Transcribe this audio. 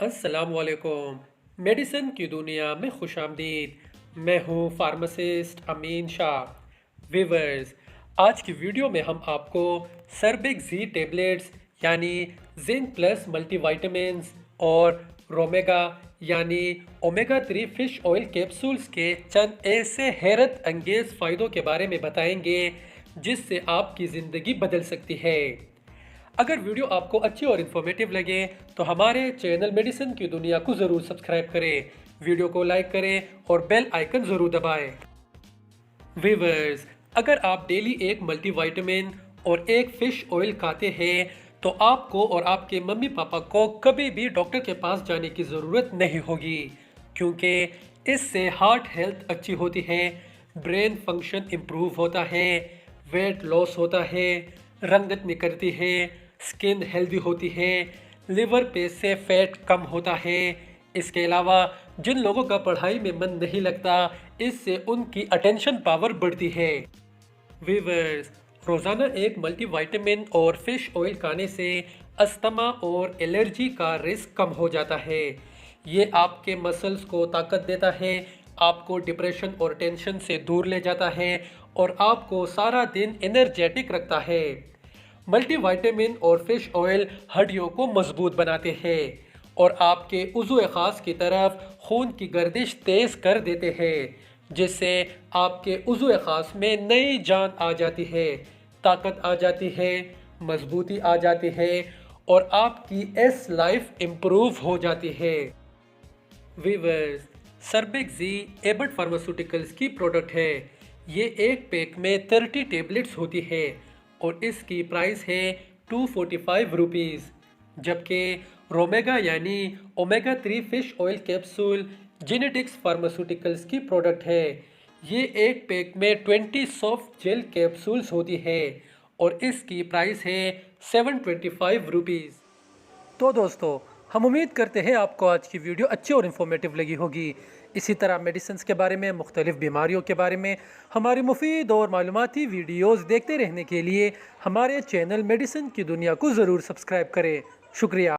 अस्सलामुअलैकुम। मेडिसिन की दुनिया में खुशामदीद। मैं हूँ फार्मासिस्ट अमीन शाह। वीवर्स, आज की वीडियो में हम आपको सर्बिक जी टेबलेट्स यानी जिंक प्लस मल्टीविटामिन्स और रोमेगा यानी ओमेगा 3 फिश ऑयल कैप्सूल्स के चंद ऐसे हैरत अंगेज फ़ायदों के बारे में बताएंगे जिससे आपकी ज़िंदगी बदल सकती है। अगर वीडियो आपको अच्छी और इन्फॉर्मेटिव लगे तो हमारे चैनल मेडिसिन की दुनिया को ज़रूर सब्सक्राइब करें, वीडियो को लाइक करें और बेल आइकन ज़रूर दबाएं। वीवर्स, अगर आप डेली एक मल्टीविटामिन और एक फिश ऑयल खाते हैं तो आपको और आपके मम्मी पापा को कभी भी डॉक्टर के पास जाने की ज़रूरत नहीं होगी, क्योंकि इससे हार्ट हेल्थ अच्छी होती है, ब्रेन फंक्शन इम्प्रूव होता है, वेट लॉस होता है, रंगत निकलती है, स्किन हेल्दी होती है, लिवर पे से फैट कम होता है। इसके अलावा जिन लोगों का पढ़ाई में मन नहीं लगता, इससे उनकी अटेंशन पावर बढ़ती है। वीवर्स, रोज़ाना एक मल्टीविटामिन और फिश ऑयल खाने से अस्थमा और एलर्जी का रिस्क कम हो जाता है। ये आपके मसल्स को ताकत देता है, आपको डिप्रेशन और टेंशन से दूर ले जाता है और आपको सारा दिन एनर्जेटिक रखता है। मल्टीविटामिन और फिश ऑयल हड्डियों को मजबूत बनाते हैं और आपके उज़्व ख़ास की तरफ खून की गर्दिश तेज़ कर देते हैं, जिससे आपके उज़्व ख़ास में नई जान आ जाती है, ताकत आ जाती है, मजबूती आ जाती है और आपकी लाइफ इम्प्रूव हो जाती है। वीवर्स, सर्बिक जी एबट फार्मास्यूटिकल्स की प्रोडक्ट है। ये एक पैक में 30 टेबलेट्स होती है और इसकी प्राइस है 245 रुपीज़। जबकि रोमेगा यानी omega 3 fish oil capsule genetics pharmaceuticals की प्रोडक्ट है। ये एक पैक में 20 सॉफ्ट जेल कैप्सूल्स होती है और इसकी प्राइस है 725 रुपीज़। तो दोस्तों, हम उम्मीद करते हैं आपको आज की वीडियो अच्छी और इन्फॉर्मेटिव लगी होगी। इसी तरह मेडिसिन्स के बारे में, मुख्तलिफ बीमारियों के बारे में हमारी मुफीद और मालूमाती वीडियोस देखते रहने के लिए हमारे चैनल मेडिसिन की दुनिया को ज़रूर सब्सक्राइब करें। शुक्रिया।